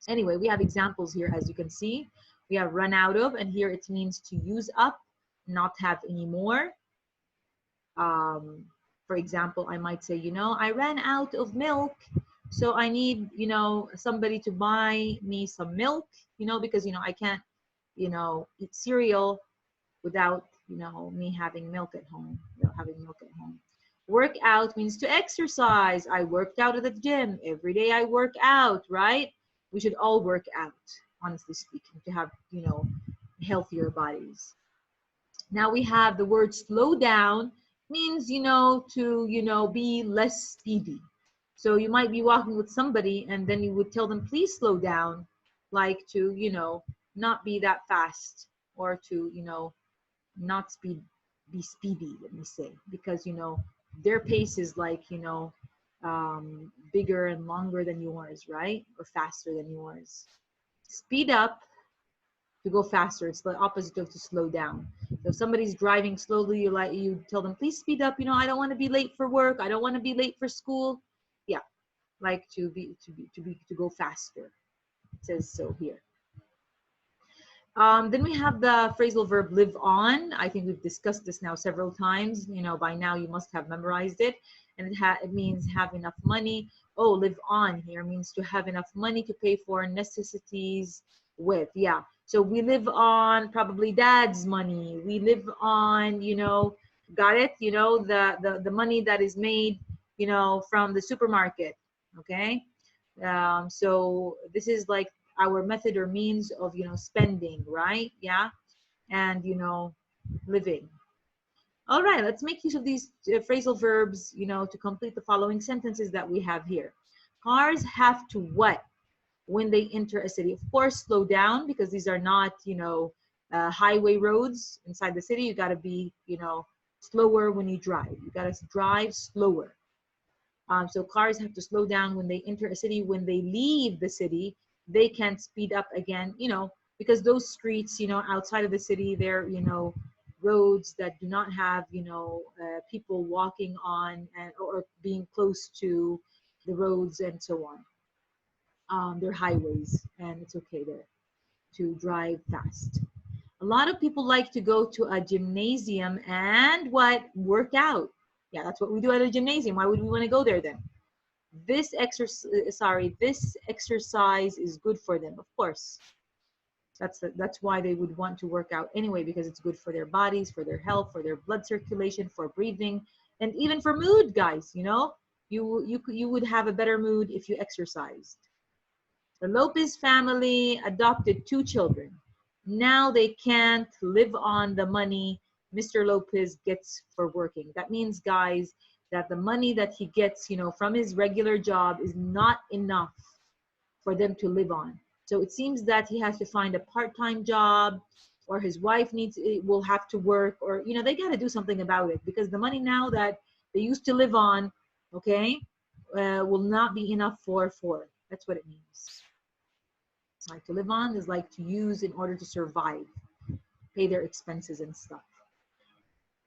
Anyway, we have examples here, as you can see. We have run out of, and here it means to use up, not have any more. For example, I might say, I ran out of milk, so I need, somebody to buy me some milk, because, I can't, eat cereal without, me having milk at home, Work out means to exercise. I worked out at the gym. Every day I work out, right? We should all work out, honestly speaking, to have, healthier bodies. Now we have the word slow down, means, to, be less speedy. So you might be walking with somebody and then you would tell them, please slow down, like to, not be that fast, or to, not be speedy, let me say, because, their pace is like, bigger and longer than yours, right? Or faster than yours. Speed up to go faster. It's the opposite of to slow down. So if somebody's driving slowly, you tell them, please speed up. I don't want to be late for work. I don't want to be late for school. Yeah, like to go faster. It says so here. Then we have the phrasal verb live on. I think we've discussed this now several times. By now you must have memorized it. And it means have enough money. Oh, live on here means to have enough money to pay for necessities with. Yeah. So we live on probably dad's money. We live on, got it? The money that is made, from the supermarket. Okay. So this is like our method or means of spending, right? Yeah. And living. All right, let's make use of these phrasal verbs to complete the following sentences that we have here. Cars have to what when they enter a city? Of course, slow down, because these are not highway roads inside the city. You got to be slower when you drive. You got to drive slower. So cars have to slow down when they enter a city. When they leave the city, they can't speed up again, because those streets, outside of the city, they're, roads that do not have, people walking on or being close to the roads and so on. They're highways, and it's okay there to drive fast. A lot of people like to go to a gymnasium and work out. Yeah, that's what we do at a gymnasium. Why would we want to go there then? This exercise is good for them. Of course, that's why they would want to work out anyway, because it's good for their bodies, for their health, for their blood circulation, for breathing, and even for mood, guys. You would have a better mood if you exercised. The Lopez family adopted 2 children. Now they can't live on the money Mr. Lopez gets for working. That means, guys, that the money that he gets, from his regular job is not enough for them to live on. So it seems that he has to find a part-time job, or his wife will have to work, or, they got to do something about it, because the money now that they used to live on, okay, will not be enough for. That's what it means. Like to live on is like to use in order to survive, pay their expenses and stuff.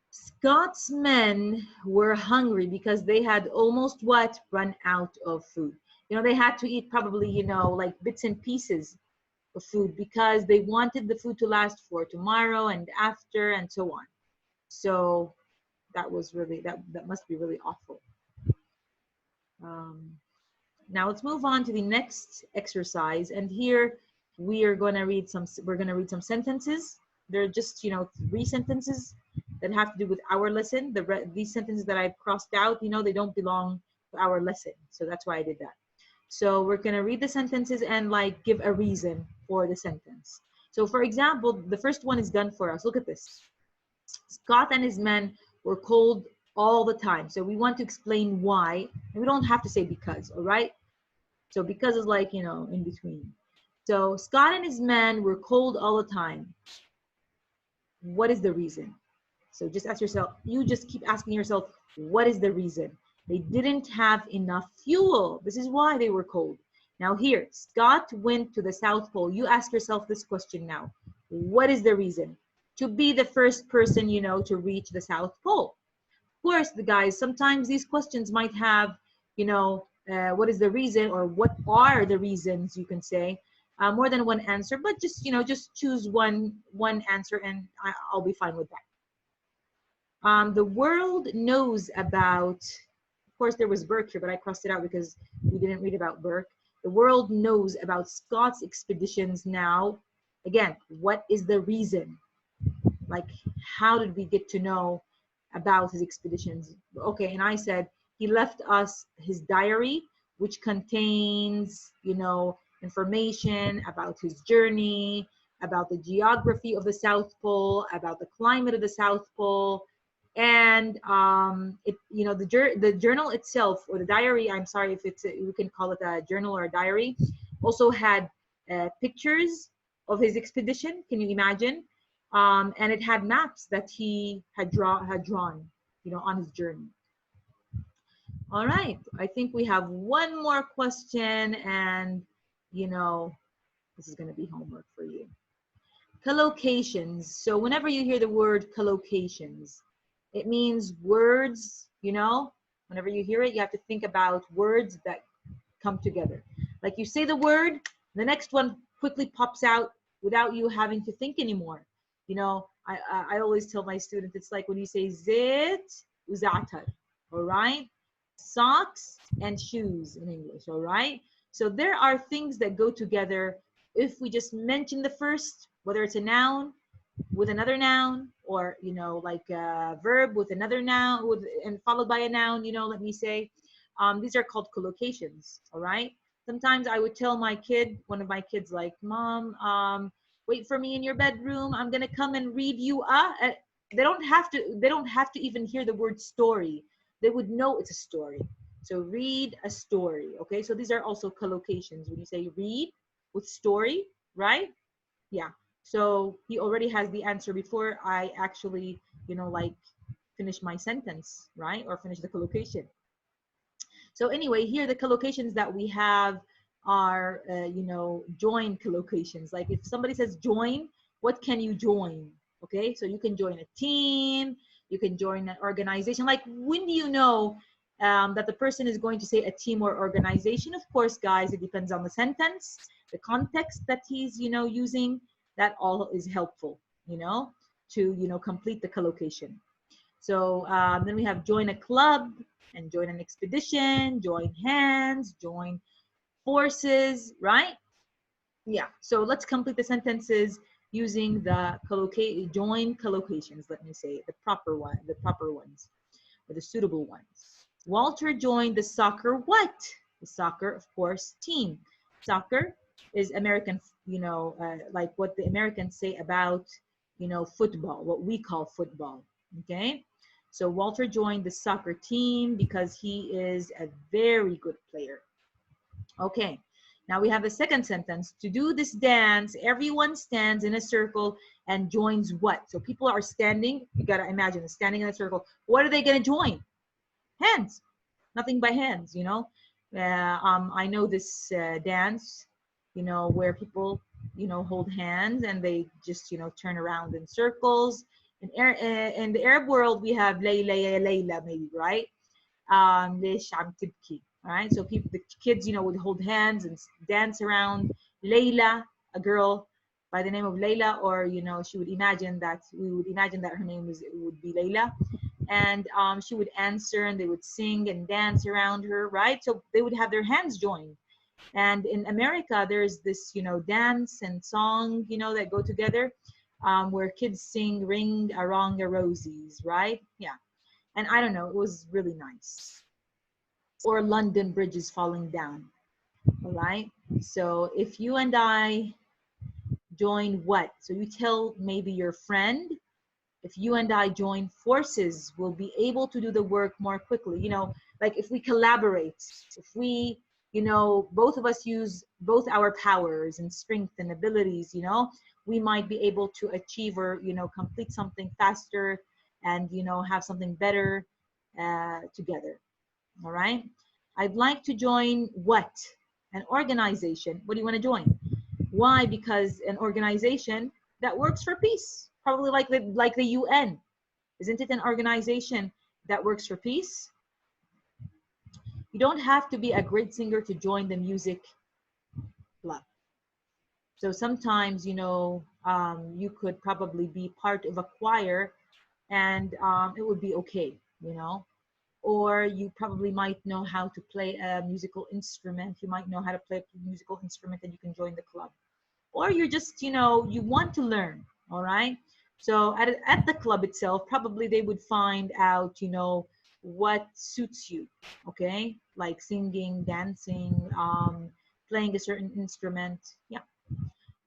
Scott's men were hungry because they had almost run out of food. They had to eat probably, like bits and pieces of food, because they wanted the food to last for tomorrow and after and so on. So that was really, that must be really awful. Now let's move on to the next exercise, and here we're going to read some sentences. They're just 3 sentences that have to do with our lesson. These sentences that I've crossed out, they don't belong to our lesson, so that's why I did that. So we're going to read the sentences and give a reason for the sentence. So for example, the first one is done for us. Look at this. Scott and his men were cold all the time. So we want to explain why, and we don't have to say because, all right? So because is in between. So Scott and his men were cold all the time. What is the reason? So just ask yourself, you just keep asking yourself, what is the reason? They didn't have enough fuel. This is why they were cold. Now here, Scott went to the South Pole. You ask yourself this question now. What is the reason? To be the first person, to reach the South Pole. Of course, the guys, sometimes these questions might have, what is the reason, or what are the reasons, you can say, more than one answer, but just, just choose one answer, and I'll be fine with that. The world knows about, of course, there was Burke here, but I crossed it out because we didn't read about Burke. The world knows about Scott's expeditions now. Again, what is the reason? Like, how did we get to know about his expeditions? Okay, and I said he left us his diary, which contains, information about his journey, about the geography of the South Pole, about the climate of the South Pole, and the journal itself, or the diary, I'm sorry if we can call it a journal or a diary, also had pictures of his expedition. Can you imagine? And it had maps that he had drawn, on his journey. All right, I think we have one more question, and this is going to be homework for you. Collocations. So whenever you hear the word collocations, it means words, you know, whenever you hear it, you have to think about words that come together. Like you say the word, the next one quickly pops out without you having to think anymore. You know, I always tell my students, it's like when you say zit uzatar, all right? Socks and shoes in English, all right? So there are things that go together if we just mention the first, whether it's a noun with another noun, or you know, like a verb with another noun with, and followed by a noun, you know, let me say, these are called collocations, all right? Sometimes I would tell my kid, one of my kids, like, mom, wait for me in your bedroom, I'm gonna come and read you they don't have to even hear the word story, they would know it's a story. So read a story, okay? So these are also collocations when you say read with story, right? Yeah. So he already has the answer before I actually, you know, like finish my sentence, right? Or finish the collocation. So anyway, here the collocations that we have are, you know, join collocations. Like if somebody says join, what can you join? Okay, so you can join a team, you can join an organization. Like when do you know that the person is going to say a team or organization? Of course, guys, it depends on the sentence, the context that he's, you know, using. That all is helpful, you know, to, you know, complete the collocation. So then we have join a club and join an expedition, join hands, join forces, right? Yeah. So let's complete the sentences using the join collocations. Let me say the proper ones, or the suitable ones. Walter joined the soccer what? The soccer, of course, team. Soccer is American, you know, like what the Americans say about, you know, football, what we call football. Okay. So Walter joined the soccer team because he is a very good player. Okay. Now we have the second sentence. To do this dance, everyone stands in a circle and joins what? So people are standing. You got to imagine standing in a circle. What are they going to join? Hands, nothing but hands, you know. I know this dance, you know, where people, you know, hold hands and they just, you know, turn around in circles. In the Arab world, we have Layla ya Layla, maybe, right? ليش عم تبكي, right? So people, the kids, you know, would hold hands and dance around Layla, a girl by the name of Layla, or you know, we would imagine that her name would be Layla, and she would answer and they would sing and dance around her, right? So they would have their hands joined. And in America, there's this, you know, dance and song, you know, that go together, where kids sing Ring Around the Rosies, right? Yeah. And I don't know, it was really nice. Or London Bridge is falling down, all right? So if you and I join what? So you tell maybe your friend, if you and I join forces, we'll be able to do the work more quickly. You know, like if we collaborate, if we, you know, both of us use both our powers and strength and abilities, you know, we might be able to achieve or, you know, complete something faster and, you know, have something better together. All right. I'd like to join what? An organization. What do you want to join? Why? Because an organization that works for peace, probably like the UN. Isn't it an organization that works for peace? You don't have to be a great singer to join the music club. So sometimes, you know, you could probably be part of a choir and it would be okay, you know. Or you probably might know how to play a musical instrument. You might know how to play a musical instrument and you can join the club. Or you're just, you know, you want to learn, all right? So at the club itself, probably they would find out, you know, what suits you, okay? Like singing, dancing, playing a certain instrument. Yeah.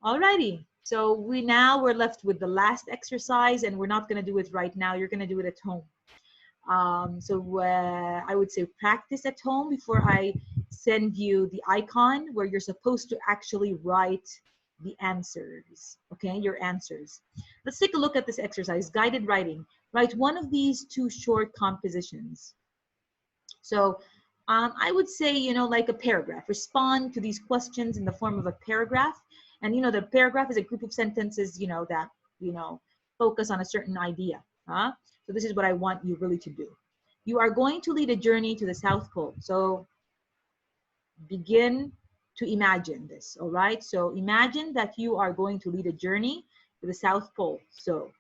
Alrighty. So we're left with the last exercise, and we're not going to do it right now. You're going to do it at home. So I would say practice at home before I send you the icon where you're supposed to actually write the answers, okay, your answers. Let's take a look at this exercise, guided writing. Write one of these two short compositions. So I would say, you know, like a paragraph. Respond to these questions in the form of a paragraph. And you know, the paragraph is a group of sentences, you know, that, you know, focus on a certain idea. Huh? So this is what I want you really to do. You are going to lead a journey to the South Pole. So begin to imagine this, all right? So imagine that you are going to lead a journey to the South Pole. So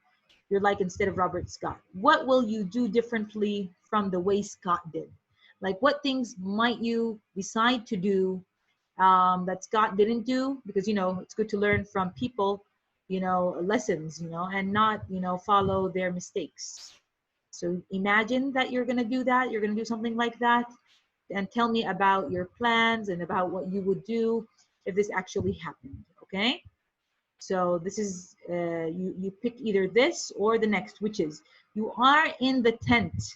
you're like, instead of Robert Scott, what will you do differently from the way Scott did? Like, what things might you decide to do that Scott didn't do? Because, you know, it's good to learn from people, you know, lessons, you know, and not, you know, follow their mistakes. So imagine that you're going to do that. You're going to do something like that. And tell me about your plans and about what you would do if this actually happened. Okay. So this is, you pick either this or the next, which is, you are in the tent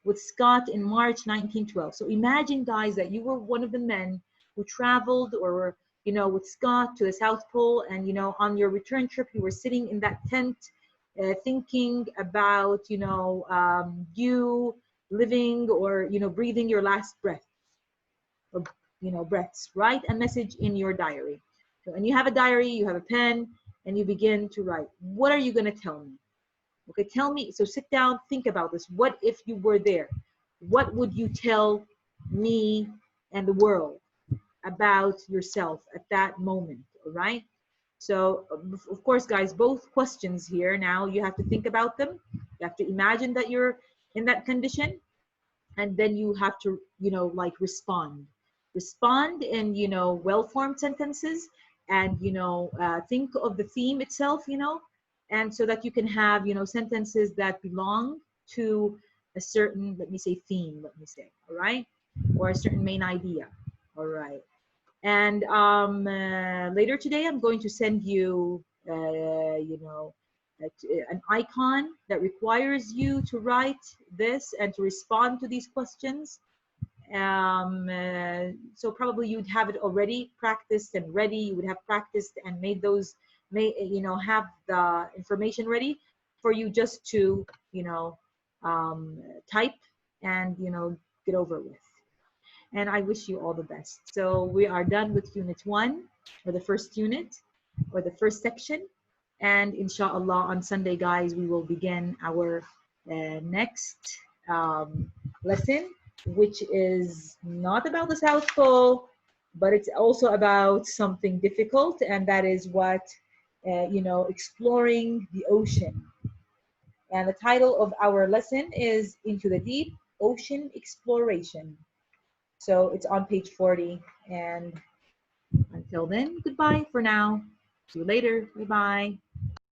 with Scott in March 1912. So imagine, guys, that you were one of the men who traveled, or, you know, with Scott to the South Pole, and, you know, on your return trip, you were sitting in that tent, thinking about, you know, you living, or, you know, breathing your last breath, or, you know, breaths. Write a message in your diary. So, and you have a diary, you have a pen, and you begin to write. What are you going to tell me? Okay, tell me. So sit down, think about this. What if you were there? What would you tell me and the world about yourself at that moment? All right. So, of course, guys, both questions here. Now you have to think about them. You have to imagine that you're in that condition, and then you have to, you know, like, respond in, you know, well-formed sentences, and, you know, think of the theme itself, you know, and so that you can have, you know, sentences that belong to a certain, let me say, theme, let me say, all right, or a certain main idea. All right. And later today, I'm going to send you, you know, an icon that requires you to write this and to respond to these questions. So probably you'd have it already practiced and ready. You would have practiced and made those, you know, have the information ready for you just to, you know, type and, you know, get over with. And I wish you all the best. So we are done with unit 1, or the first unit, or the first section. And inshallah, on Sunday, guys, we will begin our next lesson, which is not about the South Pole, but it's also about something difficult, and that is what, you know, exploring the ocean. And the title of our lesson is Into the Deep, Ocean Exploration. So it's on page 40. And until then, goodbye for now. See you later. Bye-bye.